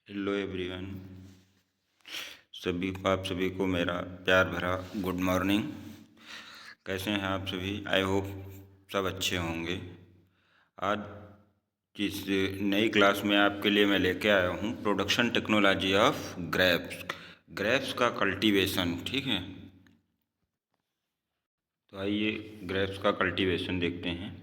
Hello everyone, आप सभी को मेरा प्यार भरा गुड मॉर्निंग। कैसे हैं आप सभी? आई होप सब अच्छे होंगे। आज इस नई क्लास में आपके लिए मैं लेके आया हूँ प्रोडक्शन टेक्नोलॉजी ऑफ ग्रेप्स का कल्टीवेशन। ठीक है, तो आइए ग्रेप्स का कल्टीवेशन देखते हैं।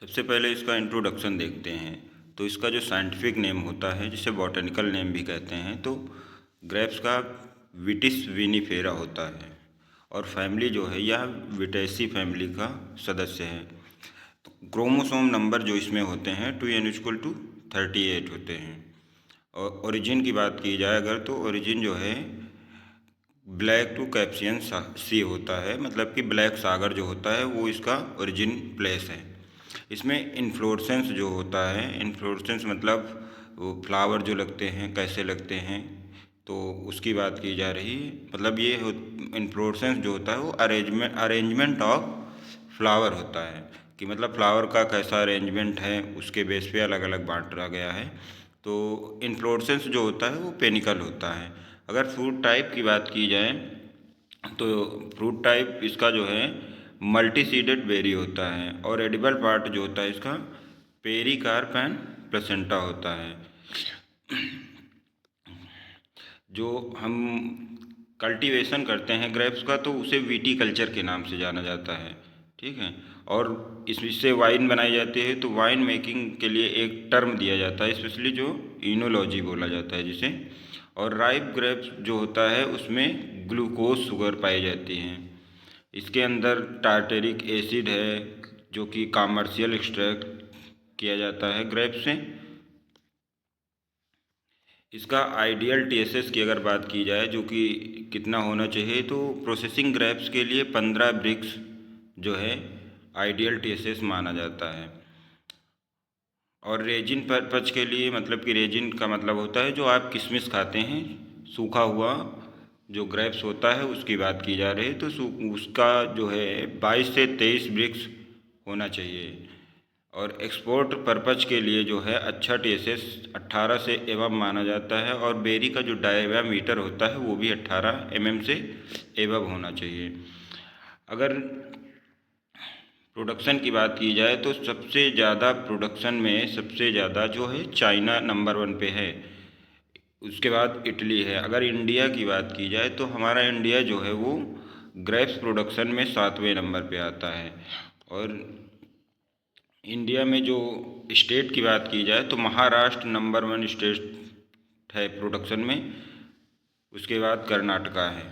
सबसे पहले इसका इंट्रोडक्शन देखते हैं। तो इसका जो साइंटिफिक नेम होता है, जिसे बॉटनिकल नेम भी कहते हैं, तो ग्रेप्स का विटिस विनिफेरा होता है और फैमिली जो है यह विटेसी फैमिली का सदस्य है। तो क्रोमोसोम नंबर जो इसमें होते हैं 2n=38 होते हैं। और ओरिजिन की बात की जाए अगर, तो ओरिजिन जो है ब्लैक टू कैप्सियन सी होता है, मतलब कि ब्लैक सागर जो होता है वो इसका ओरिजिन प्लेस है। इसमें इन्फ्लोरेसेंस जो होता है, इन्फ्लोरेसेंस मतलब वो फ्लावर जो लगते हैं कैसे लगते हैं, तो उसकी बात की जा रही है। मतलब ये इन्फ्लोरेसेंस जो होता है वो अरेंजमेंट ऑफ फ्लावर होता है, कि मतलब फ्लावर का कैसा अरेंजमेंट है उसके बेस पे अलग अलग बांटा गया है। तो इन्फ्लोरेसेंस जो होता है वो पेनिकल होता है। अगर फ्रूट टाइप की बात की जाए तो फ्रूट टाइप इसका जो है मल्टी सीडेड बेरी होता है, और एडिबल पार्ट जो होता है इसका पेरिकार्प एंड प्लेसेंटा होता है। जो हम कल्टीवेशन करते हैं ग्रेप्स का, तो उसे वीटी कल्चर के नाम से जाना जाता है। ठीक है, और इससे वाइन बनाई जाती है। तो वाइन मेकिंग के लिए एक टर्म दिया जाता है, स्पेशली जो इनोलॉजी बोला जाता है जिसे। और राइप ग्रेप्स जो होता है उसमें ग्लूकोज शुगर पाई जाती है। इसके अंदर टार्टेरिक एसिड है, जो कि कॉमर्शियल एक्सट्रैक्ट किया जाता है ग्रेप से। इसका आइडियल टीएसएस की अगर बात की जाए, जो कि कितना होना चाहिए, तो प्रोसेसिंग ग्रेप्स के लिए 15 ब्रिक्स जो है आइडियल टीएसएस माना जाता है। और रेजिन पर्पज के लिए, मतलब कि रेजिन का मतलब होता है जो आप किशमिश खाते हैं, सूखा हुआ जो ग्रेप्स होता है उसकी बात की जा रही है। तो उसका जो है 22 से 23 ब्रिक्स होना चाहिए। और एक्सपोर्ट पर्पज के लिए जो है अच्छा टीएसएस 18 से एवं माना जाता है। और बेरी का जो डायमीटर होता है वो भी 18 mm से एवं होना चाहिए। अगर प्रोडक्शन की बात की जाए तो सबसे ज़्यादा प्रोडक्शन में सबसे ज़्यादा जो है चाइना नंबर 1 पे है, उसके बाद इटली है। अगर इंडिया की बात की जाए तो हमारा इंडिया जो है वो ग्रेप्स प्रोडक्शन में 7वें नंबर पे आता है। और इंडिया में जो स्टेट की बात की जाए तो महाराष्ट्र नंबर 1 स्टेट है प्रोडक्शन में, उसके बाद कर्नाटका है।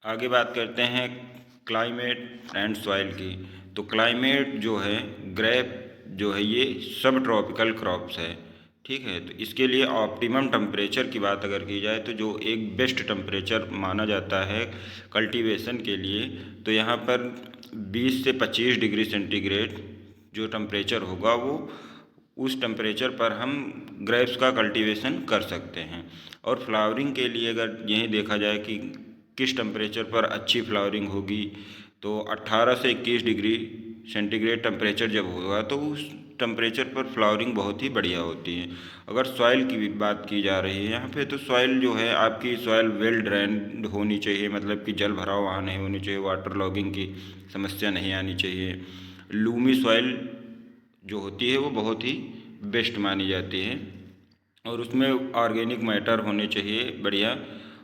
आगे बात करते हैं क्लाइमेट एंड सॉइल की। तो क्लाइमेट जो है ग्रेप जो है ये सब ट्रॉपिकल क्रॉप्स है। ठीक है, तो इसके लिए ऑप्टिमम टेम्परेचर की बात अगर की जाए तो जो एक बेस्ट टेम्परेचर माना जाता है कल्टीवेशन के लिए, तो यहाँ पर 20 से 25 डिग्री सेंटीग्रेड जो टेम्परेचर होगा वो उस टेम्परेचर पर हम ग्रेप्स का कल्टीवेशन कर सकते हैं। और फ्लावरिंग के लिए अगर यही देखा जाए कि किस टेम्परेचर पर अच्छी फ्लावरिंग होगी, तो 18 से 21 डिग्री सेंटीग्रेड टेम्परेचर जब होगा तो उस टेम्परेचर पर फ्लावरिंग बहुत ही बढ़िया होती है। अगर सॉइल की भी बात की जा रही है यहाँ पे, तो सॉइल जो है आपकी सॉइल वेल ड्रेन्ड होनी चाहिए, मतलब कि जल भराव वहाँ नहीं होनी चाहिए, वाटर लॉगिंग की समस्या नहीं आनी चाहिए। लूमी सॉइल जो होती है वो बहुत ही बेस्ट मानी जाती है, और उसमें ऑर्गेनिक मैटर होने चाहिए बढ़िया।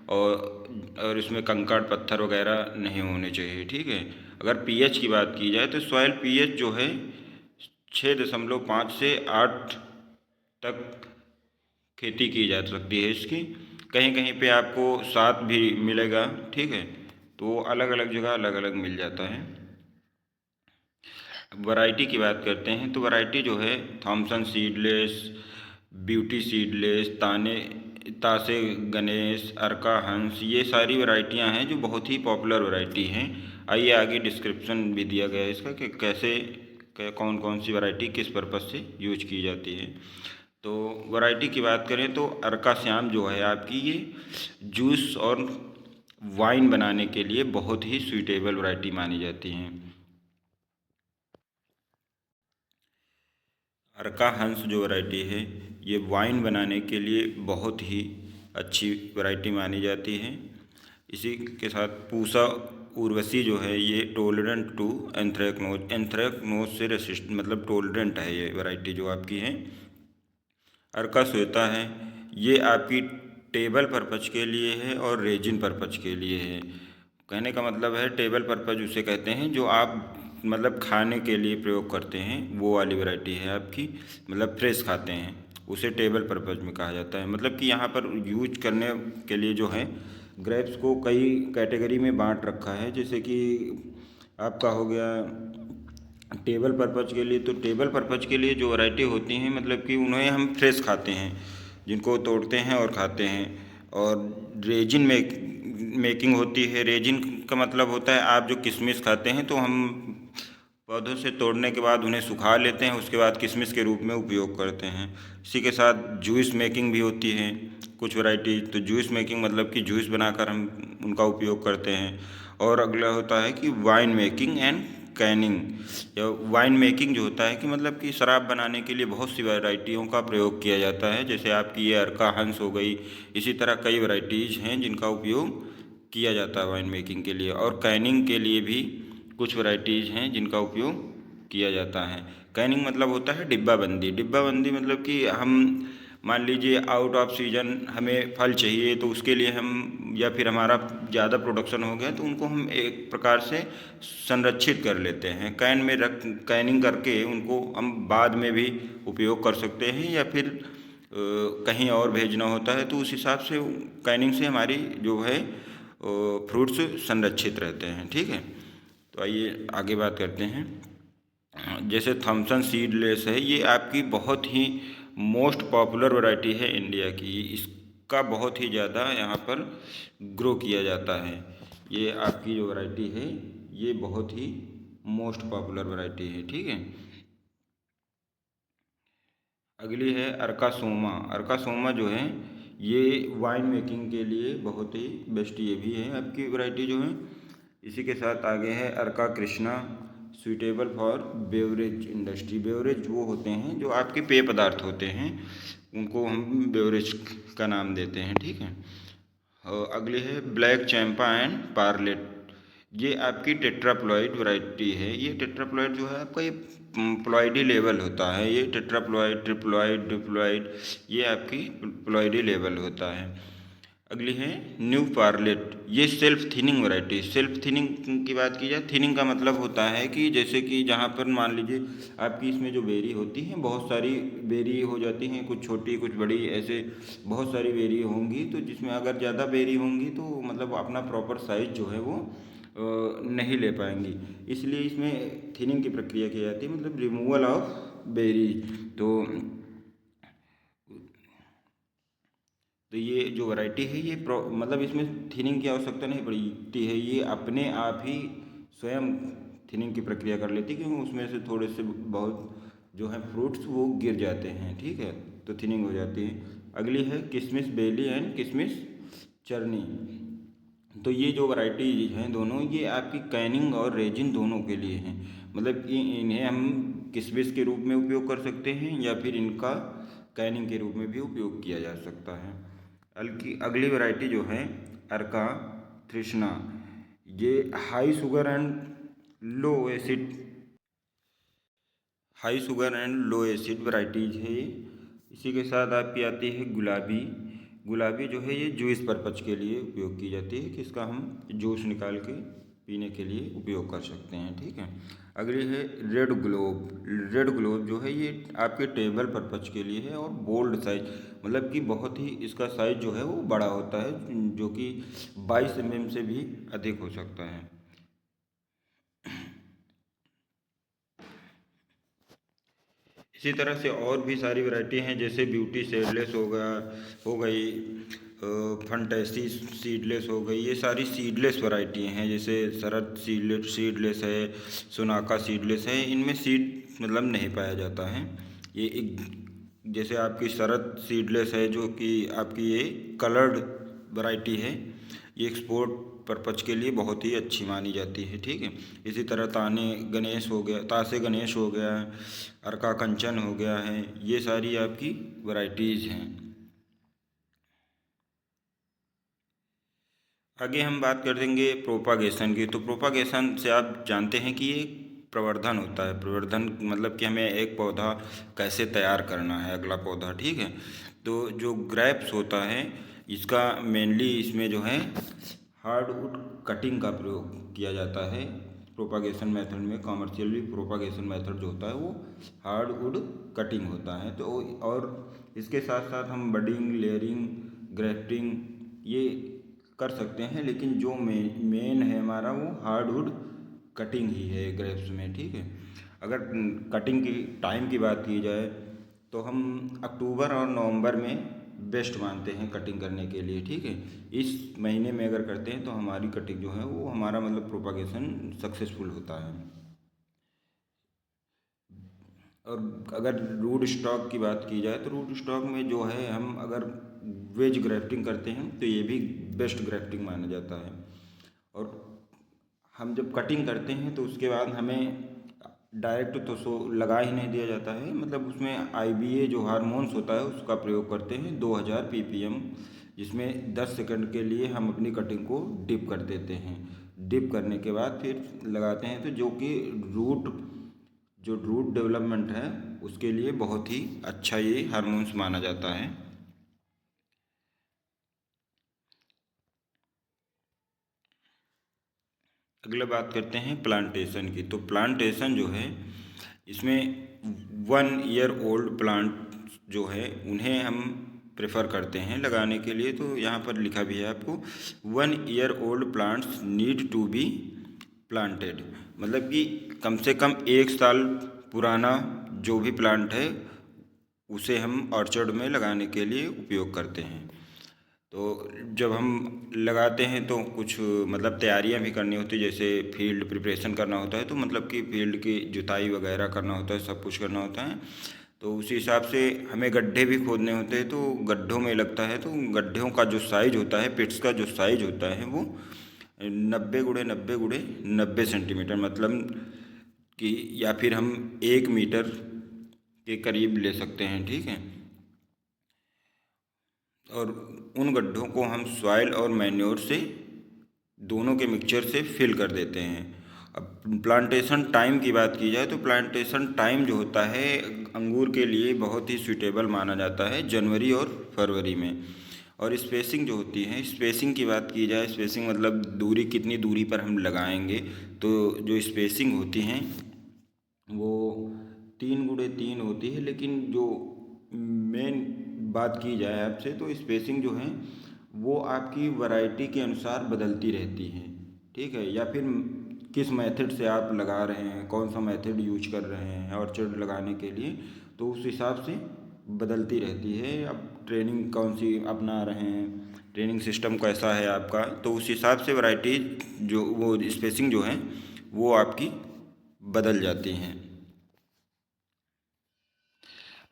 और इसमें कंकड़ पत्थर वगैरह नहीं होने चाहिए। ठीक है, अगर पीएच की बात की जाए तो सॉइल पीएच जो है 6.5 से 8 तक खेती की जा सकती है इसकी। कहीं कहीं पे आपको 7 भी मिलेगा। ठीक है, तो अलग अलग जगह अलग अलग मिल जाता है। वैरायटी की बात करते हैं तो वैरायटी जो है Thompson seedless, beauty seedless, Tase Ganesh, Arka Hans, ये सारी वैरायटियां हैं जो बहुत ही पॉपुलर वैरायटी हैं। आइए आगे डिस्क्रिप्शन भी दिया गया है इसका कि कैसे कौन कौन सी वैरायटी किस पर्पज़ से यूज की जाती है। तो वैरायटी की बात करें तो अर्का श्याम जो है आपकी, ये जूस और वाइन बनाने के लिए बहुत ही सूटेबल वैरायटी मानी जाती हैं। अर्का हंस जो वैरायटी है ये वाइन बनाने के लिए बहुत ही अच्छी वैरायटी मानी जाती है। इसी के साथ पूसा उर्वशी जो है ये टोलरेंट टू एंथ्रेक्नोज से रेसिस्ट मतलब टोलरेंट है ये वैरायटी जो आपकी है। अर्का श्वेता है ये आपकी टेबल पर्पज के लिए है और रेजिन पर्पज के लिए है। कहने का मतलब है टेबल पर्पज उसे कहते हैं जो आप मतलब खाने के लिए प्रयोग करते हैं, वो वाली वैरायटी है आपकी, मतलब फ्रेश खाते हैं उसे टेबल पर्पज में कहा जाता है। मतलब कि यहाँ पर यूज करने के लिए जो है ग्रेप्स को कई कैटेगरी में बांट रखा है। जैसे कि आपका हो गया टेबल पर्पज के लिए, तो टेबल पर्पज के लिए जो वैरायटी होती हैं मतलब कि उन्हें हम फ्रेश खाते हैं, जिनको तोड़ते हैं और खाते हैं। और रेजिन मेकिंग होती है। रेजिन का मतलब होता है आप जो किशमिश खाते हैं तो हम पौधों से तोड़ने के बाद उन्हें सुखा लेते हैं, उसके बाद किशमिश के रूप में उपयोग करते हैं। इसी के साथ जूस मेकिंग भी होती है कुछ वैरायटी, तो जूस मेकिंग मतलब कि जूस बनाकर हम उनका उपयोग करते हैं। और अगला होता है कि वाइन मेकिंग एंड कैनिंग। या वाइन मेकिंग जो होता है कि मतलब कि शराब बनाने के लिए बहुत सी वैरायटियों का प्रयोग किया जाता है। जैसे आपकी ये अर्का हंस हो गई, इसी तरह कई वैरायटीज़ हैं जिनका उपयोग किया जाता है वाइन मेकिंग के लिए। और कैनिंग के लिए भी कुछ वैरायटीज़ हैं जिनका उपयोग किया जाता है। कैनिंग मतलब होता है डिब्बा बंदी। डिब्बा बंदी मतलब कि हम मान लीजिए आउट ऑफ सीजन हमें फल चाहिए तो उसके लिए हम, या फिर हमारा ज़्यादा प्रोडक्शन हो गया तो उनको हम एक प्रकार से संरक्षित कर लेते हैं कैन में रख, कैनिंग करके उनको हम बाद में भी उपयोग कर सकते हैं, या फिर कहीं और भेजना होता है तो उस हिसाब से कैनिंग से हमारी जो है फ्रूट्स संरक्षित रहते हैं। ठीक है, तो आइए आगे बात करते हैं। जैसे थॉमसन सीडलेस है ये आपकी बहुत ही मोस्ट पॉपुलर वैरायटी है इंडिया की। इसका बहुत ही ज़्यादा यहाँ पर ग्रो किया जाता है। ये आपकी जो वैरायटी है ये बहुत ही मोस्ट पॉपुलर वैरायटी है। ठीक है, अगली है अर्का सोमा। अर्का सोमा जो है ये वाइन मेकिंग के लिए बहुत ही बेस्ट ये भी है आपकी वैरायटी जो है। इसी के साथ आगे है Arka Krishna, suitable for beverage industry. Beverage वो होते हैं जो आपके पेय पदार्थ होते हैं, उनको हम बेवरेज का नाम देते हैं। ठीक है, और अगली है ब्लैक चैम्पा एंड पार्लेट। ये आपकी टेट्राप्लॉइड वैरायटी है। ये टेट्राप्लॉइड जो है आपका ये प्लॉइडी लेवल होता है। ये टेट्राप्लॉइड, ट्रिप्लॉइड, डिप्लॉइड, ये आपकी प्लॉइडी लेवल होता है। अगली है न्यू पार्लेट। ये self thinning variety. Self thinning की बात की जाए, थिनिंग का मतलब होता है कि जैसे कि जहाँ पर मान लीजिए आपकी इसमें जो बेरी होती हैं, बहुत सारी बेरी हो जाती हैं, कुछ छोटी कुछ बड़ी, ऐसे बहुत सारी बेरी होंगी। तो जिसमें अगर ज़्यादा बेरी होंगी तो मतलब अपना प्रॉपर साइज जो है वो नहीं ले पाएंगी, इसलिए इसमें थिनिंग की प्रक्रिया की जाती है, मतलब रिमूवल ऑफ बेरी। तो ये जो वैरायटी है ये मतलब इसमें थिनिंग की आवश्यकता नहीं पड़ती है, ये अपने आप ही स्वयं थिनिंग की प्रक्रिया कर लेती है, क्योंकि उसमें से थोड़े से बहुत जो है फ्रूट्स वो गिर जाते हैं। ठीक है, तो थिनिंग हो जाती है। अगली है किशमिश बेली एंड किशमिश चरनी। तो ये जो वैरायटी हैं दोनों, ये आपकी कैनिंग और रेजिन दोनों के लिए हैं। मतलब कि इन्हें हम किशमिश के रूप में उपयोग कर सकते हैं या फिर इनका कैनिंग के रूप में भी उपयोग किया जा सकता है। अगली वैरायटी जो है अर्का तृष्णा। ये high sugar and low acid varieties है ये। इसी के साथ आपकी आती है गुलाबी। गुलाबी जो है ये जूस पर्पज के लिए उपयोग की जाती है कि इसका हम जूस निकाल के पीने के लिए उपयोग कर सकते हैं। ठीक है, अगली है रेड ग्लोब। रेड ग्लोब जो है ये आपके टेबल पर्पज के लिए है और बोल्ड साइज, मतलब कि बहुत ही इसका साइज जो है वो बड़ा होता है, जो कि 22 mm से भी अधिक हो सकता है। इसी तरह से और भी सारी वैरायटी हैं, जैसे ब्यूटी सीडलेस हो गई, फंटेसी सीडलेस हो गई। ये सारी सीडलेस वैरायटी हैं। जैसे शरद सीडलेस है, सोनाका सीडलेस है। इनमें सीड मतलब नहीं पाया जाता है। ये एक जैसे आपकी शरद सीडलेस है जो कि आपकी ये कलर्ड वैरायटी है, ये एक्सपोर्ट पर्पज के लिए बहुत ही अच्छी मानी जाती है। ठीक है, इसी तरह ताने गणेश हो गया, तासे गणेश हो गया, अर्का कंचन हो गया है, ये सारी आपकी वैरायटीज़ हैं। आगे हम बात कर देंगे प्रोपागेशन की। तो प्रोपागेशन से आप जानते हैं कि ये प्रवर्धन होता है। प्रवर्धन मतलब कि हमें एक पौधा कैसे तैयार करना है, अगला पौधा। ठीक है, तो जो ग्रेप्स होता है इसका मेनली इसमें जो है हार्डवुड कटिंग का प्रयोग किया जाता है प्रोपागेशन मेथड में। कॉमर्शियली प्रोपागेशन मेथड जो होता है वो हार्डवुड कटिंग होता है। तो और इसके साथ साथ हम बडिंग, लेयरिंग, ग्रेफ्टिंग ये कर सकते हैं, लेकिन जो मेन है हमारा वो हार्डवुड कटिंग ही है ग्रेप्स में। ठीक है, अगर कटिंग की टाइम की बात की जाए तो हम अक्टूबर और नवंबर में बेस्ट मानते हैं कटिंग करने के लिए। ठीक है, इस महीने में अगर करते हैं तो हमारी कटिंग जो है वो हमारा मतलब प्रोपागेशन सक्सेसफुल होता है। और अगर रूट स्टॉक की बात की जाए तो रूट स्टॉक में जो है हम अगर वेज ग्राफ्टिंग करते हैं तो ये भी बेस्ट ग्राफ्टिंग माना जाता है। और हम जब कटिंग करते हैं तो उसके बाद हमें डायरेक्ट तो लगा ही नहीं दिया जाता है, मतलब उसमें IBA जो हार्मोन्स होता है उसका प्रयोग करते हैं 2000 ppm, जिसमें 10 सेकंड के लिए हम अपनी कटिंग को डिप कर देते हैं। डिप करने के बाद फिर लगाते हैं, तो जो रूट डेवलपमेंट है उसके लिए बहुत ही अच्छा ये हार्मोन्स माना जाता है। अगला बात करते हैं प्लांटेशन की। तो प्लांटेशन जो है इसमें 1 ईयर ओल्ड प्लांट जो है उन्हें हम प्रेफर करते हैं लगाने के लिए। तो यहाँ पर लिखा भी है आपको 1 year old plants need to be planted, मतलब कि कम से कम 1 साल पुराना जो भी प्लांट है उसे हम ऑर्चर्ड में लगाने के लिए उपयोग करते हैं। तो जब हम लगाते हैं तो कुछ मतलब तैयारियां भी करनी होती है, जैसे फील्ड प्रिपरेशन करना होता है, तो मतलब कि फील्ड की जुताई वगैरह करना होता है, सब कुछ करना होता है। तो उसी हिसाब से हमें गड्ढे भी खोदने होते हैं। तो गड्ढों में लगता है, तो गड्ढों का जो साइज होता है, पिट्स का जो साइज होता है वो 90 × 90 × 90 सेंटीमीटर, मतलब कि या फिर हम 1 मीटर के करीब ले सकते हैं। ठीक है, और उन गड्ढों को हम सॉइल और मैन्योर से दोनों के मिक्सचर से फिल कर देते हैं। अब प्लांटेशन टाइम की बात की जाए तो प्लांटेशन टाइम जो होता है अंगूर के लिए बहुत ही सूटेबल माना जाता है, जनवरी और फरवरी में। और स्पेसिंग जो होती है, स्पेसिंग की बात की जाए, स्पेसिंग मतलब दूरी, कितनी दूरी पर हम लगाएंगे, तो जो स्पेसिंग होती हैं वो 3 × 3 होती है। लेकिन जो मेन बात की जाए आपसे तो स्पेसिंग जो है वो आपकी वैरायटी के अनुसार बदलती रहती है। ठीक है, या फिर किस मेथड से आप लगा रहे हैं, कौन सा मेथड यूज कर रहे हैं ऑर्चर्ड लगाने के लिए, तो उस हिसाब से बदलती रहती है। अब ट्रेनिंग कौन सी अपना रहे हैं, ट्रेनिंग सिस्टम कैसा है आपका, तो उस हिसाब से वैरायटी जो वो स्पेसिंग जो है वो आपकी बदल जाती हैं।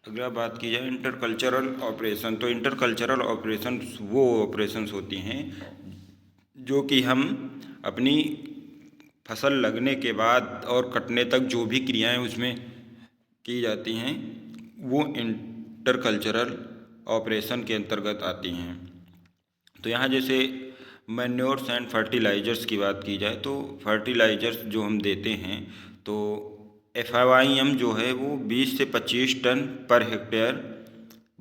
अगला बात की जाए इंटरकल्चरल ऑपरेशन। तो इंटरकल्चरल ऑपरेशन वो ऑपरेशंस होती हैं जो कि हम अपनी फसल लगने के बाद और कटने तक जो भी क्रियाएं उसमें की जाती हैं वो इंटरकल्चरल ऑपरेशन के अंतर्गत आती हैं। तो यहाँ जैसे मैन्योर्स एंड फर्टिलाइजर्स की बात की जाए तो फर्टिलाइजर्स जो हम देते हैं तो FIM जो है वो 20 से 25 टन पर हेक्टेयर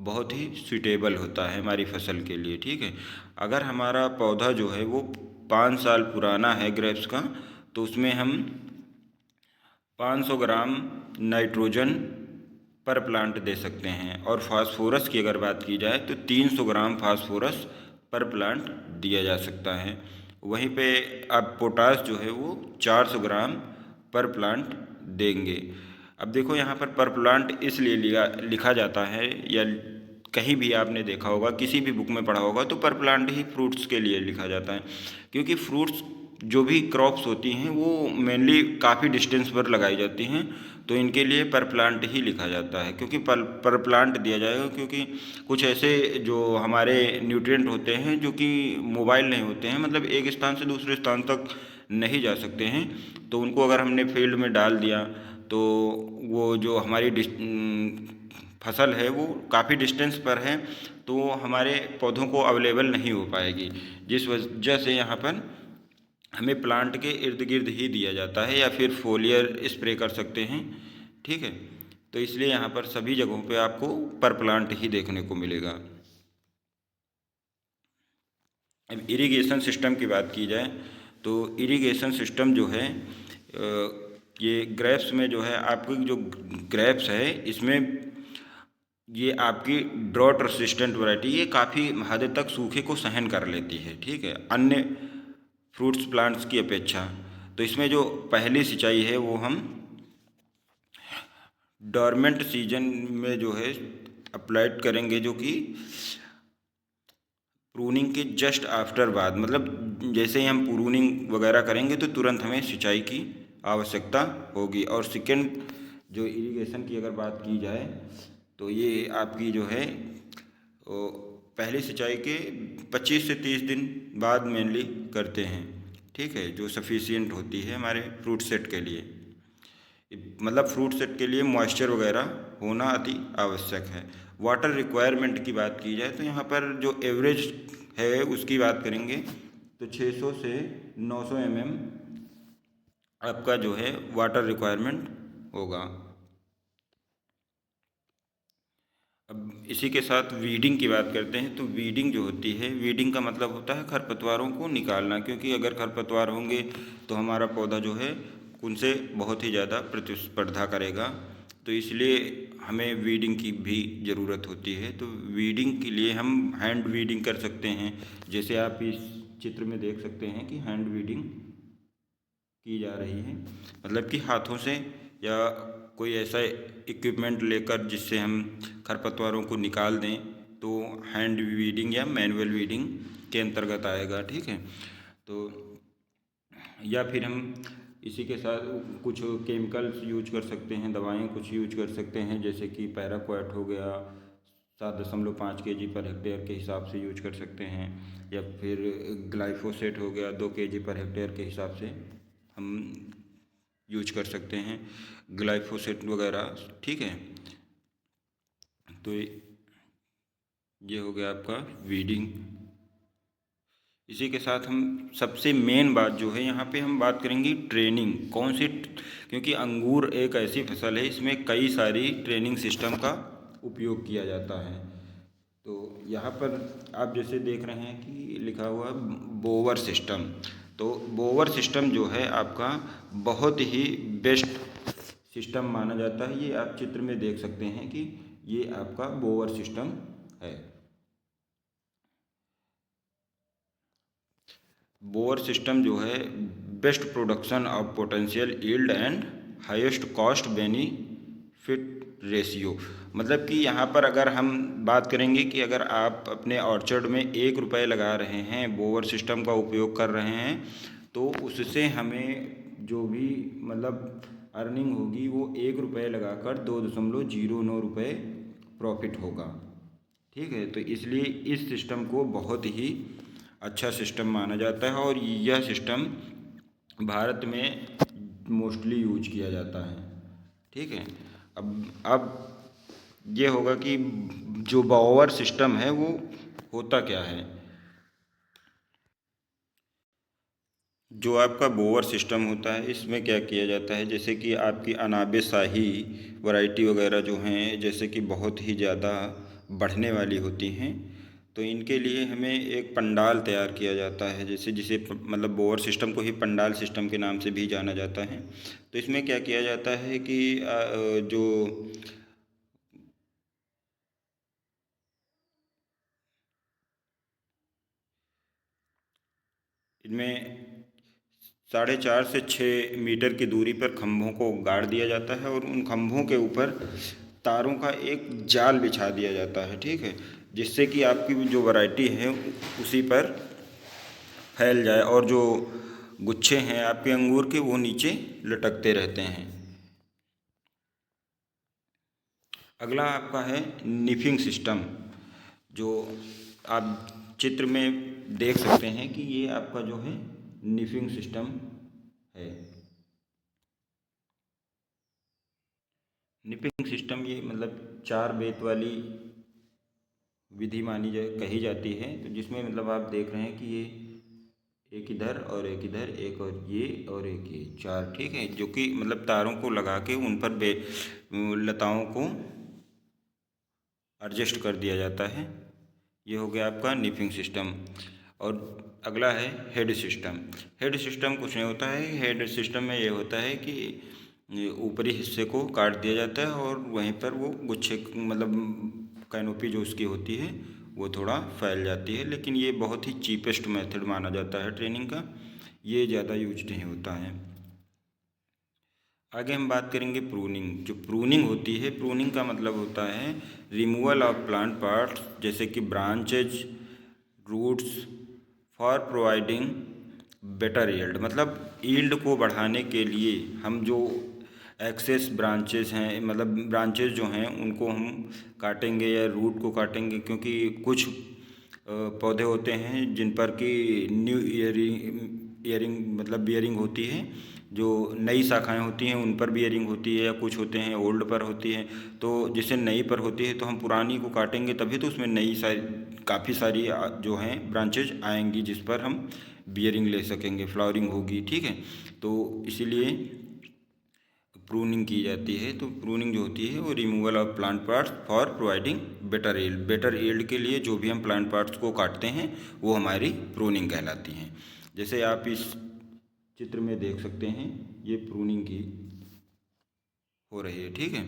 बहुत ही सूटेबल होता है हमारी फसल के लिए। ठीक है, अगर हमारा पौधा जो है वो 5 साल पुराना है ग्रेप्स का, तो उसमें हम 500 ग्राम नाइट्रोजन पर प्लांट दे सकते हैं। और फास्फोरस की अगर बात की जाए तो 300 ग्राम फास्फोरस पर प्लांट दिया जा सकता है। वहीं पे अब पोटास जो है वो 400 ग्राम पर प्लांट देंगे। अब देखो यहाँ पर प्लांट इसलिए लिखा जाता है, या कहीं भी आपने देखा होगा, किसी भी बुक में पढ़ा होगा, तो पर प्लांट ही फ्रूट्स के लिए लिखा जाता है, क्योंकि फ्रूट्स जो भी क्रॉप्स होती हैं वो मेनली काफ़ी डिस्टेंस पर लगाई जाती हैं। तो इनके लिए पर प्लांट ही लिखा जाता है, क्योंकि पर प्लांट दिया जाएगा, क्योंकि कुछ ऐसे जो हमारे न्यूट्रिएंट होते हैं जो कि मोबाइल नहीं होते हैं, मतलब एक स्थान से दूसरे स्थान तक नहीं जा सकते हैं, तो उनको अगर हमने फील्ड में डाल दिया तो वो जो हमारी फसल है वो काफ़ी डिस्टेंस पर है, तो हमारे पौधों को अवेलेबल नहीं हो पाएगी, जिस वजह से यहाँ पर हमें प्लांट के इर्द गिर्द ही दिया जाता है, या फिर फोलियर स्प्रे कर सकते हैं। ठीक है, तो इसलिए यहाँ पर सभी जगहों पे आपको पर प्लांट ही देखने को मिलेगा। अब इरिगेशन सिस्टम की बात की जाए तो इरिगेशन सिस्टम जो है ये ग्रेप्स में जो है, आपकी जो ग्रेप्स है इसमें ये आपकी ड्रॉट रेसिस्टेंट वैरायटी, ये काफ़ी हद तक सूखे को सहन कर लेती है। ठीक है, अन्य फ्रूट्स प्लांट्स की अपेक्षा। तो इसमें जो पहली सिंचाई है वो हम डॉर्मेंट सीजन में जो है अप्लाइड करेंगे, जो कि प्रूनिंग के जस्ट आफ्टर बाद, मतलब जैसे ही हम प्रूनिंग वगैरह करेंगे तो तुरंत हमें सिंचाई की आवश्यकता होगी। और सेकेंड जो इरिगेशन की अगर बात की जाए तो ये आपकी जो है पहली सिंचाई के 25 से 30 दिन बाद मेनली करते हैं। ठीक है, जो सफिशिएंट होती है हमारे फ्रूट सेट के लिए, मतलब फ्रूट सेट के लिए मॉइस्चर वगैरह होना अति आवश्यक है। वाटर रिक्वायरमेंट की बात की जाए तो यहाँ पर जो एवरेज है उसकी बात करेंगे तो 600 से 900 mm आपका जो है वाटर रिक्वायरमेंट होगा। अब इसी के साथ वीडिंग की बात करते हैं। तो वीडिंग जो होती है, वीडिंग का मतलब होता है खरपतवारों को निकालना, क्योंकि अगर खरपतवार होंगे तो हमारा पौधा जो है उनसे बहुत ही ज़्यादा प्रतिस्पर्धा करेगा, तो इसलिए हमें वीडिंग की भी ज़रूरत होती है। तो वीडिंग के लिए हम हैंड वीडिंग कर सकते हैं, जैसे आप इस चित्र में देख सकते हैं कि हैंड वीडिंग की जा रही है, मतलब कि हाथों से या कोई ऐसा इक्विपमेंट लेकर जिससे हम खरपतवारों को निकाल दें, तो हैंड वीडिंग या मैनुअल वीडिंग के अंतर्गत आएगा। ठीक है, तो या फिर हम इसी के साथ कुछ केमिकल्स यूज कर सकते हैं, दवाएं कुछ यूज कर सकते हैं, जैसे कि पैराक्वाट हो गया 7.5 kg पर हेक्टेयर के हिसाब से यूज कर सकते हैं, या फिर ग्लाइफोसेट हो गया 2 kg पर हेक्टेयर के हिसाब से हम यूज कर सकते हैं, ग्लाइफोसेट वगैरह। ठीक है, तो ये हो गया आपका वीडिंग। इसी के साथ हम सबसे मेन बात जो है यहाँ पे हम बात करेंगे ट्रेनिंग, कौन सी, क्योंकि अंगूर एक ऐसी फसल है इसमें कई सारी ट्रेनिंग सिस्टम का उपयोग किया जाता है। तो यहाँ पर आप जैसे देख रहे हैं कि लिखा हुआ बोवर सिस्टम, तो बोवर सिस्टम जो है आपका बहुत ही बेस्ट सिस्टम माना जाता है। ये आप चित्र में देख सकते हैं कि ये आपका बोवर सिस्टम है। बोर सिस्टम जो है best production of potential yield and highest cost benefit ratio, मतलब कि यहाँ पर अगर हम बात करेंगे कि अगर आप अपने ऑर्चर्ड में 1 रुपये लगा रहे हैं, बोर सिस्टम का उपयोग कर रहे हैं, तो उससे हमें जो भी मतलब अर्निंग होगी वो 1 रुपये लगाकर 2.09 रुपये प्रॉफिट होगा। ठीक है, तो इसलिए इस सिस्टम को बहुत ही अच्छा सिस्टम माना जाता है, और यह सिस्टम भारत में मोस्टली यूज किया जाता है। ठीक है, अब ये होगा कि जो बोवर सिस्टम है वो होता क्या है। जो आपका बोवर सिस्टम होता है इसमें क्या किया जाता है, जैसे कि आपकी अनाबे शाही वैरायटी वगैरह जो हैं, जैसे कि बहुत ही ज़्यादा बढ़ने वाली होती हैं, तो इनके लिए हमें एक पंडाल तैयार किया जाता है, जैसे जिसे मतलब बोवर सिस्टम को ही पंडाल सिस्टम के नाम से भी जाना जाता है। तो इसमें क्या किया जाता है कि जो इनमें 4.5 से 6 मीटर की दूरी पर खंभों को गाड़ दिया जाता है, और उन खंभों के ऊपर तारों का एक जाल बिछा दिया जाता है। ठीक है, जिससे कि आपकी जो वैरायटी है उसी पर फैल जाए, और जो गुच्छे हैं आपके अंगूर के वो नीचे लटकते रहते हैं। अगला आपका है निफिंग सिस्टम, जो आप चित्र में देख सकते हैं कि ये आपका जो है निफिंग सिस्टम है। निपिंग सिस्टम ये मतलब 4 बेत वाली विधि मानी जाए कही जाती है, तो जिसमें मतलब आप देख रहे हैं कि ये एक इधर और एक इधर, एक और एक ये 4, ठीक है, जो कि मतलब तारों को लगा के उन पर लताओं को एडजस्ट कर दिया जाता है। ये हो गया आपका निपिंग सिस्टम। और अगला है हेड सिस्टम। हेड सिस्टम कुछ नहीं होता है, हेड सिस्टम में ये होता है कि ऊपरी हिस्से को काट दिया जाता है और वहीं पर वो गुच्छे मतलब कैनोपी जो उसकी होती है वो थोड़ा फैल जाती है, लेकिन ये बहुत ही चीपेस्ट मेथड माना जाता है ट्रेनिंग का, ये ज़्यादा यूज नहीं होता है। आगे हम बात करेंगे प्रूनिंग। जो प्रूनिंग होती है, प्रूनिंग का मतलब होता है रिमूवल ऑफ प्लांट पार्ट्स जैसे कि branches, roots, for providing better yield. मतलब यील्ड को बढ़ाने के लिए हम जो एक्सेस ब्रांचेस हैं, मतलब ब्रांचेस जो हैं उनको हम काटेंगे या रूट को काटेंगे, क्योंकि कुछ पौधे होते हैं जिन पर कि न्यू ईयरिंग मतलब बियरिंग होती है, जो नई शाखाएं होती हैं उन पर बियरिंग होती है, या कुछ होते हैं ओल्ड पर होती हैं। तो जैसे नई पर होती है तो हम पुरानी को काटेंगे तभी तो उसमें नई सारी काफ़ी सारी जो हैं ब्रांचेज आएंगी जिस पर हम बियरिंग ले सकेंगे, फ्लावरिंग होगी, ठीक है। तो इसीलिए प्रूनिंग की जाती है। तो प्रूनिंग जो होती है वो removal of plant parts for providing better yield. Better yield के लिए जो भी हम प्लांट पार्ट्स को काटते हैं वो हमारी प्रूनिंग कहलाती हैं। जैसे आप इस चित्र में देख सकते हैं ये प्रूनिंग की हो रही है, ठीक है।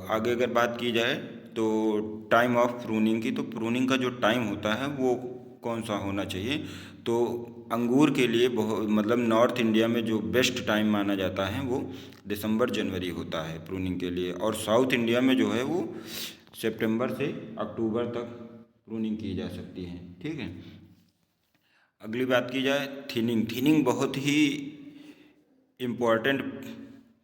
आगे अगर बात की जाए तो टाइम ऑफ प्रूनिंग की, तो प्रूनिंग का जो टाइम होता है वो कौन सा होना चाहिए, तो अंगूर के लिए बहुत मतलब नॉर्थ इंडिया में जो बेस्ट टाइम माना जाता है वो दिसंबर जनवरी होता है प्रूनिंग के लिए, और साउथ इंडिया में जो है वो सितंबर से अक्टूबर तक प्रूनिंग की जा सकती है, ठीक है। अगली बात की जाए थिनिंग। थिनिंग बहुत ही इम्पॉर्टेंट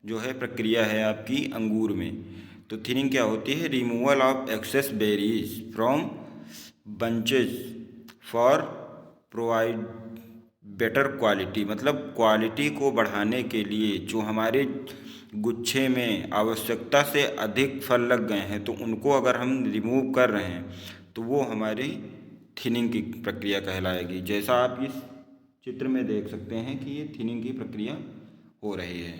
जो है प्रक्रिया है आपकी अंगूर में। तो थिनिंग क्या होती है, removal of excess berries from bunches for provide better quality. मतलब क्वालिटी को बढ़ाने के लिए जो हमारे गुच्छे में आवश्यकता से अधिक फल लग गए हैं तो उनको अगर हम रिमूव कर रहे हैं तो वो हमारी थिनिंग की प्रक्रिया कहलाएगी। जैसा आप इस चित्र में देख सकते हैं कि ये थिनिंग की प्रक्रिया हो रही है,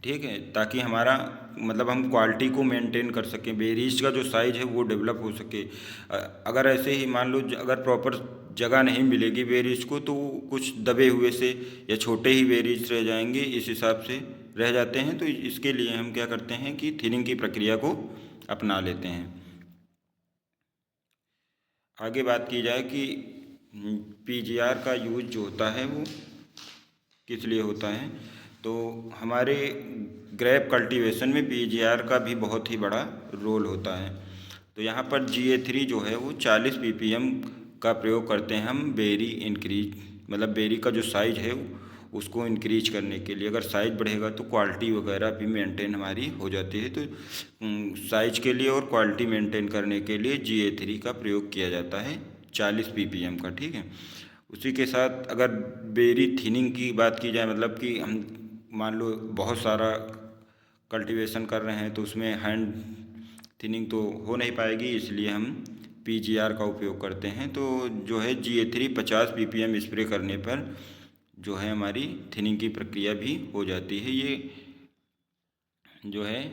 ठीक है, ताकि हमारा मतलब हम क्वालिटी को मेंटेन कर सकें, बेरीज का जो साइज़ है वो डेवलप हो सके। अगर ऐसे ही मान लो अगर प्रॉपर जगह नहीं मिलेगी बेरीज को तो कुछ दबे हुए से या छोटे ही बेरीज रह जाएंगे, इस हिसाब से रह जाते हैं। तो इसके लिए हम क्या करते हैं कि थिनिंग की प्रक्रिया को अपना लेते हैं। आगे बात की जाए कि पीजीआर का यूज जो होता है वो किस लिए होता है, तो हमारे ग्रेप कल्टीवेशन में पीजीआर का भी बहुत ही बड़ा रोल होता है। तो यहाँ पर GA3 जो है वो 40 ppm का प्रयोग करते हैं हम बेरी इंक्रीज, मतलब बेरी का जो साइज है उसको इंक्रीज करने के लिए। अगर साइज बढ़ेगा तो क्वालिटी वगैरह भी मेंटेन हमारी हो जाती है। तो साइज के लिए और क्वालिटी मेंटेन करने के लिए GA3 का प्रयोग किया जाता है 40 ppm का, ठीक है। उसी के साथ अगर बेरी थिनिंग की बात की जाए, मतलब कि हम मान लो बहुत सारा कल्टीवेशन कर रहे हैं तो उसमें हैंड थिनिंग तो हो नहीं पाएगी, इसलिए हम पीजीआर का उपयोग करते हैं। तो जो है GA3 50 ppm स्प्रे करने पर जो है हमारी थिनिंग की प्रक्रिया भी हो जाती है। ये जो है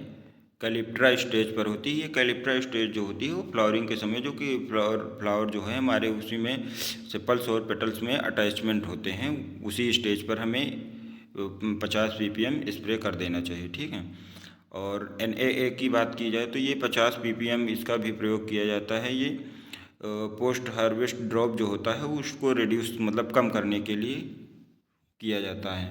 कैलिप्ट्रा स्टेज पर होती है। ये कैलिप्ट्रा स्टेज जो होती है वो फ्लावरिंग के समय, जो कि फ्लावर जो है हमारे उसी में सेपल्स और पेटल्स में अटैचमेंट होते हैं, उसी स्टेज पर हमें 50 ppm स्प्रे कर देना चाहिए, ठीक है। और NAA की बात की जाए तो ये 50 ppm इसका भी प्रयोग किया जाता है। ये पोस्ट हार्वेस्ट ड्रॉप जो होता है उसको रिड्यूस मतलब कम करने के लिए किया जाता है।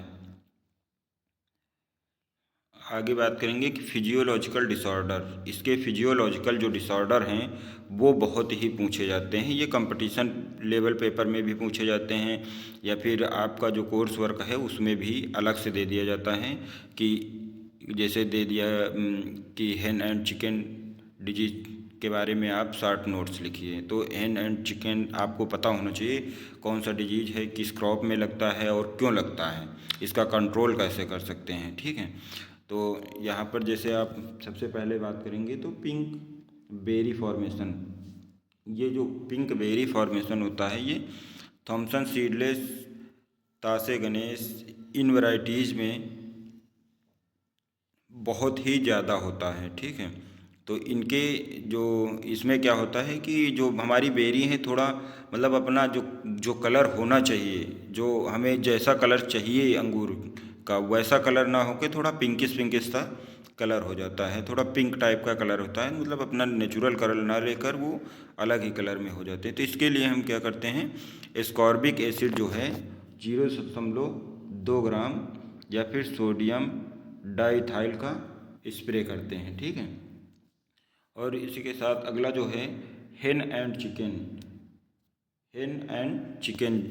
आगे बात करेंगे कि फिजियोलॉजिकल डिसऑर्डर। इसके फिजियोलॉजिकल जो डिसऑर्डर हैं वो बहुत ही पूछे जाते हैं। ये कंपटीशन लेवल पेपर में भी पूछे जाते हैं या फिर आपका जो कोर्स वर्क है उसमें भी अलग से दे दिया जाता है कि जैसे दे दिया कि हेन एंड चिकन डिजीज के बारे में आप शॉर्ट नोट्स लिखिए। तो हेन एंड चिकन आपको पता होना चाहिए कौन सा डिजीज है, किस क्रॉप में लगता है और क्यों लगता है, इसका कंट्रोल कैसे कर सकते हैं। ठीक है, तो यहाँ पर जैसे आप सबसे पहले बात करेंगे तो पिंक बेरी फॉर्मेशन। ये जो पिंक बेरी फॉर्मेशन होता है ये थॉमसन सीडलेस तासे गणेश इन वैरायटीज़ में बहुत ही ज़्यादा होता है। ठीक है, तो इनके जो इसमें क्या होता है कि जो हमारी बेरी है थोड़ा मतलब अपना जो जो कलर होना चाहिए, जो हमें जैसा कलर चाहिए अंगूर का वैसा कलर ना होके थोड़ा पिंकिश पिंकिश सा कलर हो जाता है, थोड़ा पिंक टाइप का कलर होता है, मतलब अपना नेचुरल कलर ना लेकर वो अलग ही कलर में हो जाते हैं। तो इसके लिए हम क्या करते हैं, एस्कॉर्बिक एसिड जो है 0.2 ग्राम या फिर सोडियम डाइथाइल का स्प्रे करते हैं। ठीक है, और इसी के साथ अगला जो है हेन एंड चिकन। हेन एंड चिकन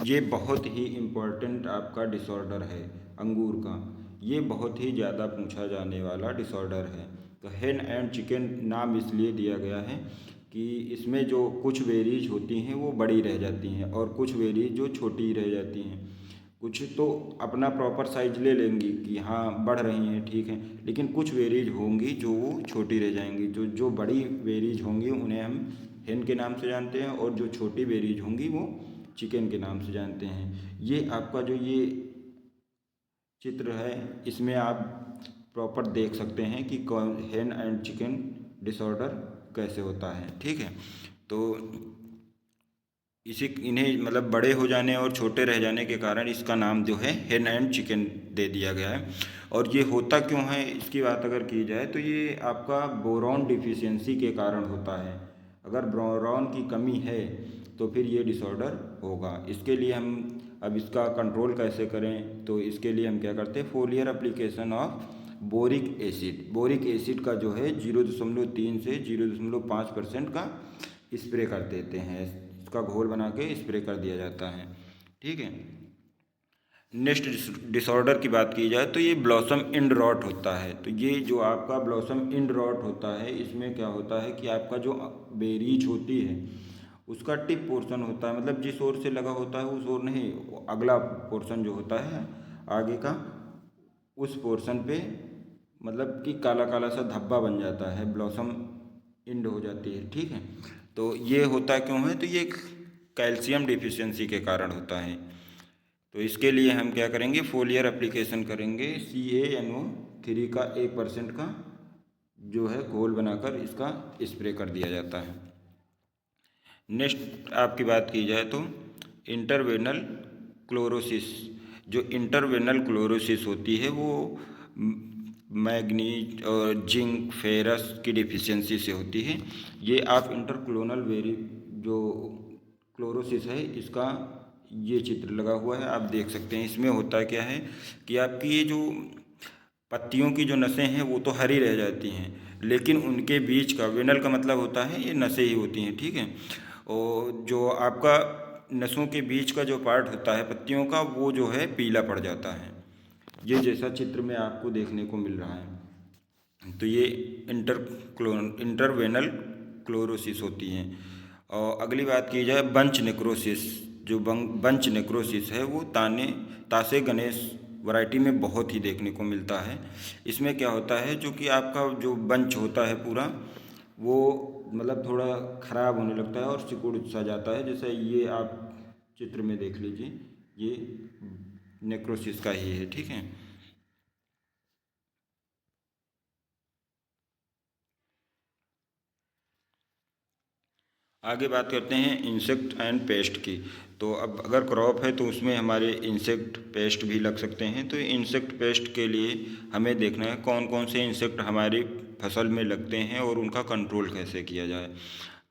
ये बहुत ही इम्पोर्टेंट आपका डिसऑर्डर है अंगूर का, ये बहुत ही ज़्यादा पूछा जाने वाला डिसऑर्डर है। तो हेन एंड चिकन नाम इसलिए दिया गया है कि इसमें जो कुछ बेरीज होती हैं वो बड़ी रह जाती हैं और कुछ बेरीज जो छोटी रह जाती हैं। कुछ तो अपना प्रॉपर साइज ले लेंगी कि हाँ बढ़ रही हैं, ठीक है, लेकिन कुछ वेरीज होंगी जो वो छोटी रह जाएंगी। जो जो बड़ी वेरीज होंगी उन्हें हम हेन के नाम से जानते हैं और जो छोटी बेरीज होंगी वो चिकन के नाम से जानते हैं। ये आपका जो ये चित्र है इसमें आप प्रॉपर देख सकते हैं कि कौन हेन एंड चिकन डिसऑर्डर कैसे होता है। ठीक है, तो इन्हें मतलब बड़े हो जाने और छोटे रह जाने के कारण इसका नाम जो है हेन एंड चिकन दे दिया गया है। और ये होता क्यों है इसकी बात अगर की जाए तो ये आपका बोरॉन डिफिशियंसी के कारण होता है। अगर बोरॉन की कमी है तो फिर ये डिसऑर्डर होगा। इसके लिए हम अब इसका कंट्रोल कैसे करें, तो इसके लिए हम क्या करते हैं, फोलियर application of boric acid. Boric acid का जो है 0.3 से 0.5% का स्प्रे कर देते हैं, इसका घोल बना के स्प्रे कर दिया जाता है। ठीक है, नेक्स्ट डिसऑर्डर की बात की जाए तो ये ब्लॉसम इंड रॉट होता है। तो ये जो आपका ब्लॉसम इंड रॉट होता है इसमें क्या होता है कि आपका जो बेरीज होती है उसका टिप पोर्शन होता है, मतलब जिस ओर से लगा होता है उस ओर नहीं, अगला पोर्शन जो होता है आगे का उस पोर्शन पे मतलब कि काला काला सा धब्बा बन जाता है, ब्लॉसम इंड हो जाती है। ठीक है, तो ये होता क्यों है, तो ये कैल्शियम डिफिशियंसी के कारण होता है। तो इसके लिए हम क्या करेंगे, फोलियर एप्लीकेशन करेंगे, CaNO3 का 1% का जो है घोल बनाकर इसका स्प्रे कर दिया जाता है। नेक्स्ट आपकी बात की जाए तो इंटरवेनल क्लोरोसिस। जो इंटरवेनल क्लोरोसिस होती है वो मैग्नीज और जिंक फेरस की डिफिशियंसी से होती है। ये आप इंटरक्लोनल वेरी जो क्लोरोसिस है इसका ये चित्र लगा हुआ है, आप देख सकते हैं। इसमें होता क्या है कि आपकी ये जो पत्तियों की जो नसें हैं वो तो हरी रह जाती हैं, लेकिन उनके बीच का वेनल का मतलब होता है ये नसें ही होती हैं। ठीक है, और जो आपका नसों के बीच का जो पार्ट होता है पत्तियों का वो जो है पीला पड़ जाता है, ये जैसा चित्र में आपको देखने को मिल रहा है। तो ये इंटरवेनल क्लोरोसिस होती हैं। और अगली बात की जाए बंच नेक्रोसिस। जो बंच नेक्रोसिस है वो तासे गणेश वैरायटी में बहुत ही देखने को मिलता है। इसमें क्या होता है, जो कि आपका जो बंच होता है पूरा वो मतलब थोड़ा ख़राब होने लगता है और सिकुड़ सा जाता है, जैसे ये आप चित्र में देख लीजिए, ये नेक्रोसिस का ही है। ठीक है, आगे बात करते हैं इंसेक्ट एंड पेस्ट की। तो अब अगर क्रॉप है तो उसमें हमारे इंसेक्ट पेस्ट भी लग सकते हैं। तो इंसेक्ट पेस्ट के लिए हमें देखना है कौन कौन से इंसेक्ट हमारी फसल में लगते हैं और उनका कंट्रोल कैसे किया जाए।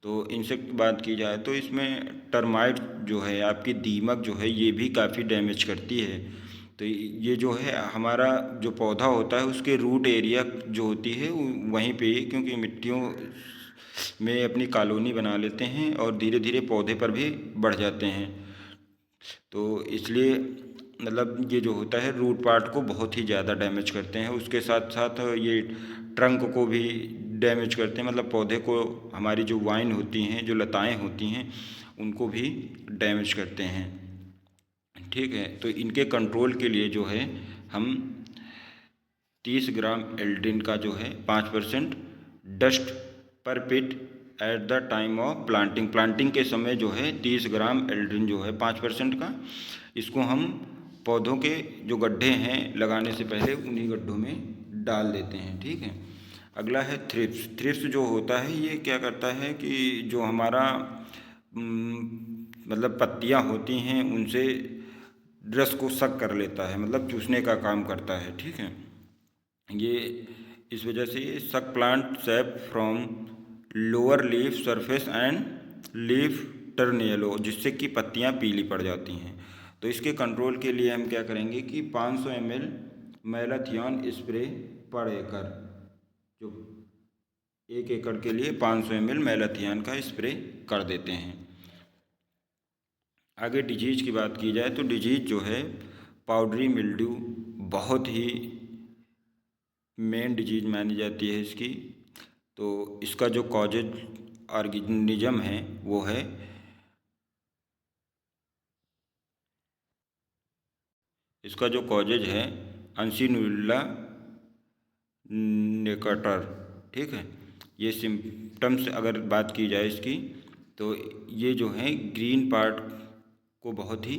तो इंसेक्ट की बात की जाए तो इसमें टर्माइट जो है, आपकी दीमक जो है, ये भी काफ़ी डैमेज करती है। तो ये जो है हमारा जो पौधा होता है उसके रूट एरिया जो होती है वहीं पे ही, क्योंकि मिट्टियों में अपनी कॉलोनी बना लेते हैं और धीरे धीरे पौधे पर भी बढ़ जाते हैं। तो इसलिए मतलब ये जो होता है रूट पार्ट को बहुत ही ज़्यादा डैमेज करते हैं। उसके साथ साथ ये ट्रंक को भी डैमेज करते हैं, मतलब पौधे को, हमारी जो वाइन होती हैं, जो लताएं होती हैं, उनको भी डैमेज करते हैं। ठीक है, तो इनके कंट्रोल के लिए जो है हम 30 ग्राम एल्ड्रिन का जो है 5% dust per pit at the time of planting के समय जो है 30 ग्राम एल्ड्रिन जो है 5% का, इसको हम पौधों के जो गड्ढे हैं लगाने से पहले उन्हीं गड्ढों में डाल देते हैं। ठीक है, अगला है थ्रिप्स जो होता है ये क्या करता है कि जो हमारा मतलब पत्तियां होती हैं उनसे रस को सक कर लेता है, मतलब चूसने का काम करता है। ठीक है, ये इस वजह से ये सक plant SAP from lower leaf surface and leaf turn yellow, जिससे कि पत्तियां पीली पड़ जाती हैं। तो इसके कंट्रोल के लिए हम क्या करेंगे कि 500 ml मैलाथियन स्प्रे पर एकड़, जो 1 एकड़ के लिए 500 ml मैलाथियन का स्प्रे कर देते हैं। आगे डिजीज की बात की जाए तो डिजीज जो है पाउडरी मिल्ड्यू बहुत ही मेन डिजीज मानी जाती है इसकी। तो इसका जो कॉजेज ऑर्गेनिज्म है वो है इसका जो कॉजेज है अनसिनुला नेकटर। ठीक है, ये सिम्टम्स अगर बात की जाए इसकी तो ये जो है ग्रीन पार्ट को बहुत ही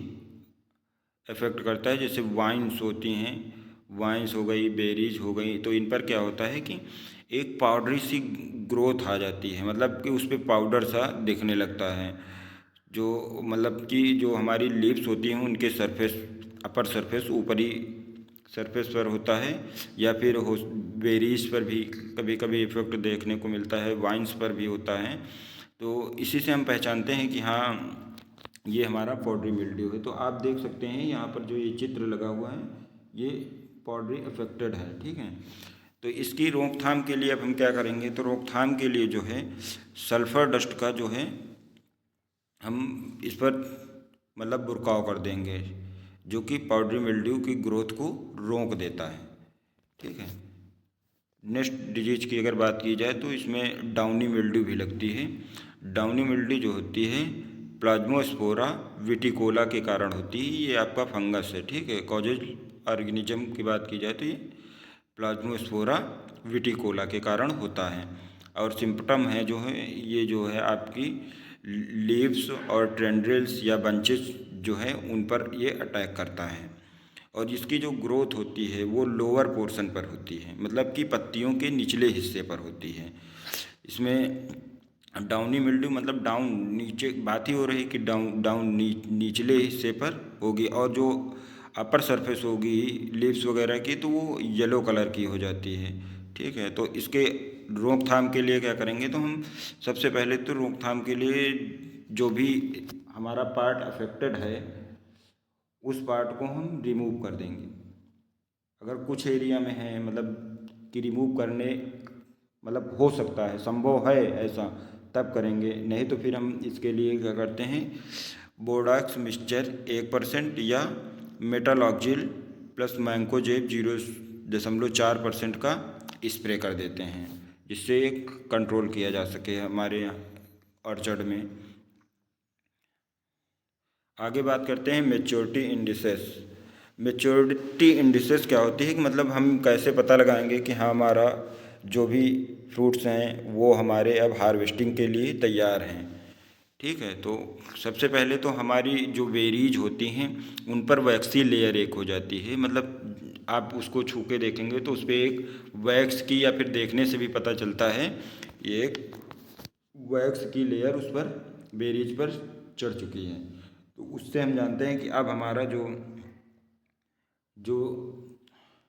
इफ़ेक्ट करता है। जैसे वाइन्स होती हैं, वाइन्स हो गई, बेरीज हो गई, तो इन पर क्या होता है कि एक पाउडरी सी ग्रोथ आ जाती है, मतलब कि उस पर पाउडर सा दिखने लगता है। जो मतलब कि जो हमारी लीव्स होती हैं उनके सरफेस, अपर सरफेस, ऊपरी सरफेस पर होता है, या फिर हो बेरीज पर भी कभी कभी इफेक्ट देखने को मिलता है, वाइन्स पर भी होता है। तो इसी से हम पहचानते हैं कि हाँ ये हमारा पाउडरी मिल्ड्यू है। तो आप देख सकते हैं यहाँ पर जो ये चित्र लगा हुआ है ये पाउडरी अफेक्टेड है। ठीक है, तो इसकी रोकथाम के लिए अब हम क्या करेंगे, तो रोकथाम के लिए जो है सल्फ़र डस्ट का जो है हम इस पर मतलब बुरकाव कर देंगे, जो कि पाउडरी मिल्ड्यू की ग्रोथ को रोक देता है। ठीक है, नेक्स्ट डिजीज की अगर बात की जाए तो इसमें डाउनी मिल्ड्यू भी लगती है। डाउनी मिल्ड्यू जो होती है प्लाज्मोस्पोरा विटिकोला के कारण होती है, ये आपका फंगस है। ठीक है, कॉजेज ऑर्गेनिज्म की बात की जाए तो ये प्लाज्मोस्पोरा विटिकोला के कारण होता है। और सिम्पटम है जो है ये जो है आपकी लीव्स और टेंड्रिल्स या बंचेस जो है उन पर ये अटैक करता है। और इसकी जो ग्रोथ होती है वो लोअर पोर्शन पर होती है, मतलब कि पत्तियों के निचले हिस्से पर होती है। इसमें डाउनी मिल्ड्यू मतलब डाउन नीचे बात ही हो रही कि डाउन निचले हिस्से पर होगी, और जो अपर सरफेस होगी लीव्स वगैरह की तो वो येलो कलर की हो जाती है। ठीक है, तो इसके रोकथाम के लिए क्या करेंगे, तो हम सबसे पहले तो रोकथाम के लिए जो भी हमारा पार्ट अफेक्टेड है उस पार्ट को हम रिमूव कर देंगे। अगर कुछ एरिया में है मतलब कि रिमूव करने मतलब हो सकता है, संभव है ऐसा, तब करेंगे, नहीं तो फिर हम इसके लिए क्या करते हैं बोर्डॉक्स मिक्सचर 1% या मेटालॉक्जिल प्लस मैंकोजेब 0.4% का स्प्रे कर देते हैं, जिससे एक कंट्रोल किया जा सके हमारे ऑर्चर्ड में। आगे बात करते हैं मेच्योरिटी इंडिसेस। मेच्योरिटी इंडिसेस क्या होती है कि मतलब हम कैसे पता लगाएंगे कि हाँ हमारा जो भी फ्रूट्स हैं वो हमारे अब हार्वेस्टिंग के लिए तैयार हैं। ठीक है, तो सबसे पहले तो हमारी जो बेरीज होती हैं उन पर वैक्सी लेयर एक हो जाती है, मतलब आप उसको छू के देखेंगे तो उस पर एक वैक्स की, या फिर देखने से भी पता चलता है ये एक वैक्स की लेयर उस पर बेरीज पर चढ़ चुकी है। तो उससे हम जानते हैं कि अब हमारा जो जो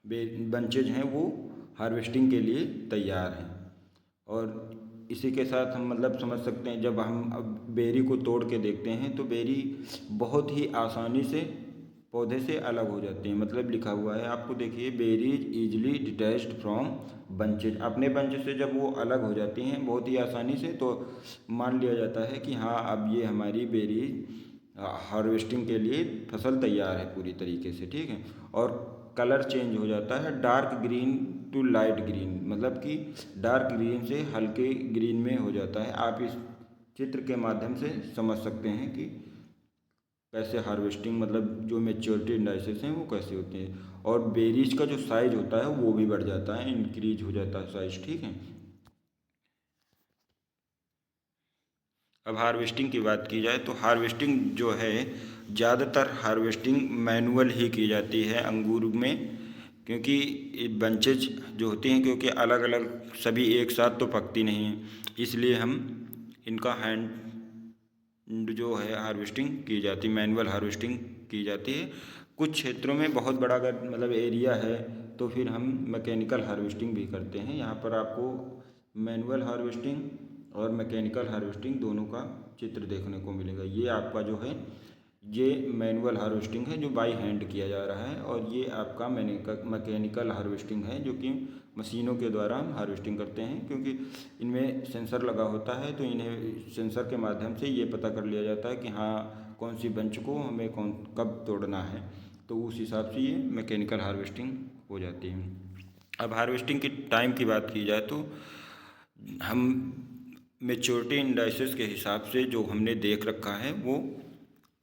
बंचेज हैं वो हार्वेस्टिंग के लिए तैयार हैं। और इसी के साथ हम मतलब समझ सकते हैं जब हम अब बेरी को तोड़ के देखते हैं तो बेरी बहुत ही आसानी से पौधे से अलग हो जाती हैं, मतलब लिखा हुआ है आपको देखिए berries easily detached from bunches, अपने बंच से जब वो अलग हो जाती हैं बहुत ही आसानी से तो मान लिया जाता है कि हाँ अब ये हमारी बेरीज हार्वेस्टिंग के लिए फसल तैयार है पूरी तरीके से, ठीक है। और कलर चेंज हो जाता है dark green to light green, मतलब कि डार्क ग्रीन से हल्के ग्रीन में हो जाता है। आप इस चित्र के माध्यम से समझ सकते हैं कि कैसे हार्वेस्टिंग, मतलब जो मेच्योरिटी इंडाइसेस हैं वो कैसे होते हैं। और बेरीज का जो साइज होता है वो भी बढ़ जाता है, इंक्रीज हो जाता है साइज, ठीक है। अब हार्वेस्टिंग की बात की जाए तो हार्वेस्टिंग जो है ज़्यादातर हार्वेस्टिंग मैनुअल ही की जाती है अंगूर में, क्योंकि बंचेज जो होती हैं, क्योंकि अलग अलग सभी एक साथ तो पकती नहीं हैं, इसलिए हम इनका हैंड जो है हार्वेस्टिंग की जाती है, मैनुअल हार्वेस्टिंग की जाती है। कुछ क्षेत्रों में बहुत बड़ा अगर मतलब एरिया है तो फिर हम मैकेनिकल हार्वेस्टिंग भी करते हैं। यहाँ पर आपको मैनुअल हार्वेस्टिंग और मैकेनिकल हार्वेस्टिंग दोनों का चित्र देखने को मिलेगा। ये आपका जो है ये मैनुअल हार्वेस्टिंग है जो बाई हैंड किया जा रहा है, और ये आपका मैकेनिकल हार्वेस्टिंग है जो कि मशीनों के द्वारा हम हार्वेस्टिंग करते हैं, क्योंकि इनमें सेंसर लगा होता है तो इन्हें सेंसर के माध्यम से ये पता कर लिया जाता है कि हाँ कौन सी बेंच को हमें कब तोड़ना है, तो उस हिसाब से ये मैकेनिकल हार्वेस्टिंग हो जाती है। अब हार्वेस्टिंग की टाइम की बात की जाए तो हम मेच्योरिटी इंडाइसेस के हिसाब से जो हमने देख रखा है वो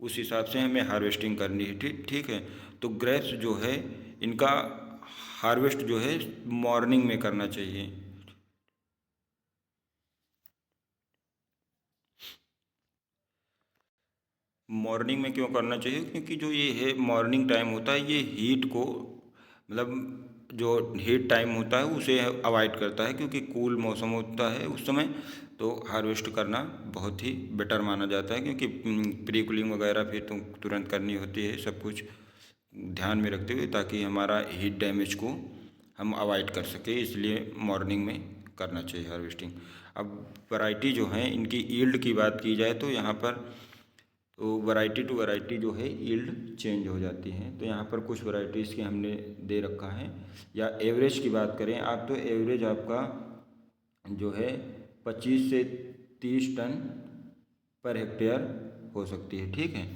उस हिसाब से हमें हार्वेस्टिंग करनी है, ठीक ठीक है। तो ग्रेप्स जो है इनका हार्वेस्ट जो है मॉर्निंग में करना चाहिए। मॉर्निंग में क्यों करना चाहिए, क्योंकि जो ये है मॉर्निंग टाइम होता है ये हीट को, मतलब जो हीट टाइम होता है उसे अवॉइड करता है, क्योंकि कूल मौसम होता है उस समय, तो हार्वेस्ट करना बहुत ही बेटर माना जाता है, क्योंकि प्री कूलिंग वगैरह फिर तो तुरंत करनी होती है सब कुछ ध्यान में रखते हुए, ताकि हमारा हीट डैमेज को हम अवॉइड कर सकें, इसलिए मॉर्निंग में करना चाहिए हार्वेस्टिंग। अब वैरायटी जो है इनकी ईल्ड की बात की जाए तो यहाँ पर तो वैरायटी टू वैरायटी जो है यील्ड चेंज हो जाती है। तो यहाँ पर कुछ वैरायटीज़ के हमने दे रखा है, या एवरेज की बात करें आप तो एवरेज आपका जो है 25 से 30 टन पर हेक्टेयर हो सकती है, ठीक है।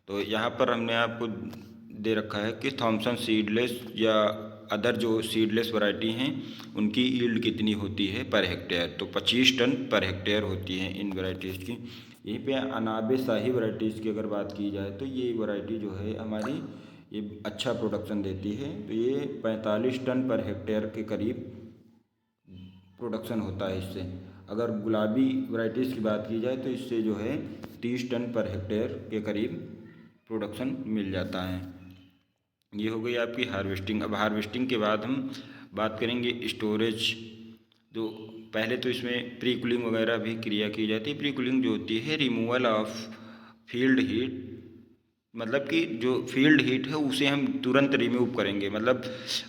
तो यहाँ पर हमने आपको दे रखा है कि थॉमसन सीडलेस या अदर जो सीडलेस वैरायटी हैं उनकी यील्ड कितनी होती है पर हेक्टेयर, तो 25 टन पर हेक्टेयर होती है इन वैरायटीज़ की। यहीं पे अनाबे शाही वैरायटीज़ की अगर बात की जाए तो ये वैरायटी जो है हमारी ये अच्छा प्रोडक्शन देती है, तो ये 45 टन पर हेक्टेयर के करीब प्रोडक्शन होता है इससे। अगर गुलाबी वैरायटीज़ की बात की जाए तो इससे जो है 30 टन पर हेक्टेयर के करीब प्रोडक्शन मिल जाता है। ये हो गई आपकी हार्वेस्टिंग। अब हार्वेस्टिंग के बाद हम बात करेंगे स्टोरेज। जो पहले तो इसमें प्री कूलिंग वगैरह भी क्रिया की जाती है। प्री कूलिंग जो होती है रिमूवल ऑफ फील्ड हीट, मतलब कि जो फील्ड हीट है उसे हम तुरंत रिमूव करेंगे, मतलब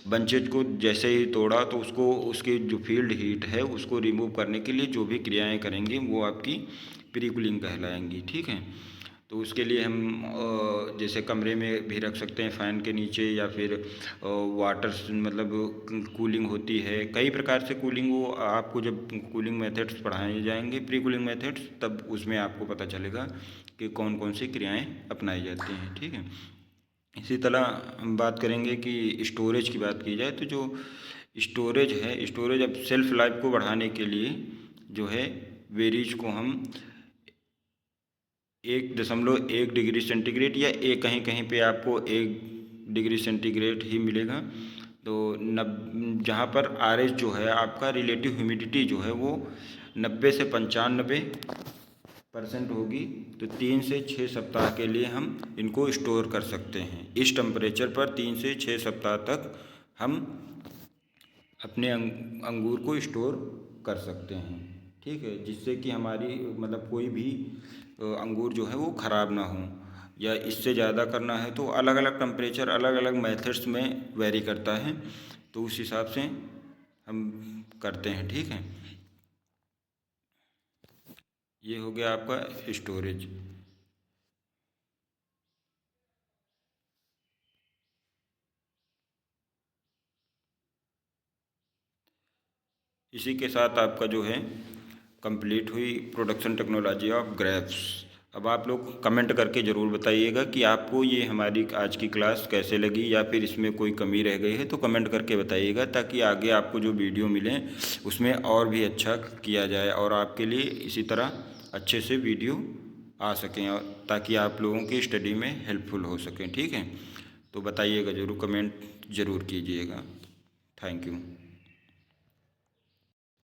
बंचेज को जैसे ही तोड़ा तो उसको उसकी जो फील्ड हीट है उसको रिमूव करने के लिए जो भी क्रियाएं करेंगे वो आपकी प्री कूलिंग कहलाएंगी, ठीक है। तो उसके लिए हम जैसे कमरे में भी रख सकते हैं फ़ैन के नीचे, या फिर वाटर मतलब कूलिंग होती है कई प्रकार से कूलिंग, वो आपको जब कूलिंग मेथड्स पढ़ाए जाएंगे प्री कूलिंग मेथड्स तब उसमें आपको पता चलेगा कि कौन कौन सी क्रियाएं अपनाई जाती हैं, ठीक है। इसी तरह हम बात करेंगे कि स्टोरेज की बात की जाए तो जो स्टोरेज है, स्टोरेज अब सेल्फ लाइफ को बढ़ाने के लिए जो है वेरीज को हम 1.1 डिग्री सेंटीग्रेड या एक कहीं कहीं पे आपको 1 डिग्री सेंटीग्रेड ही मिलेगा। तो जहाँ पर आर एच जो है आपका रिलेटिव ह्यूमिडिटी जो है वो 90 से 95% होगी, तो 3 से 6 सप्ताह के लिए हम इनको स्टोर कर सकते हैं। इस टेम्परेचर पर 3 से 6 सप्ताह तक हम अपने अंगूर को स्टोर कर सकते हैं, ठीक है, जिससे कि हमारी मतलब कोई भी अंगूर जो है वो ख़राब ना हो। या इससे ज़्यादा करना है तो अलग अलग टेम्परेचर अलग अलग मेथड्स में वेरी करता है, तो उस हिसाब से हम करते हैं, ठीक है। ये हो गया आपका स्टोरेज। इसी के साथ आपका जो है कंप्लीट हुई प्रोडक्शन टेक्नोलॉजी ऑफ ग्रेप्स। अब आप लोग कमेंट करके ज़रूर बताइएगा कि आपको ये हमारी आज की क्लास कैसे लगी, या फिर इसमें कोई कमी रह गई है तो कमेंट करके बताइएगा, ताकि आगे आपको जो वीडियो मिलें उसमें और भी अच्छा किया जाए और आपके लिए इसी तरह अच्छे से वीडियो आ सकें, और ताकि आप लोगों की स्टडी में हेल्पफुल हो सकें। ठीक है, तो बताइएगा ज़रूर, कमेंट ज़रूर कीजिएगा। Thank you.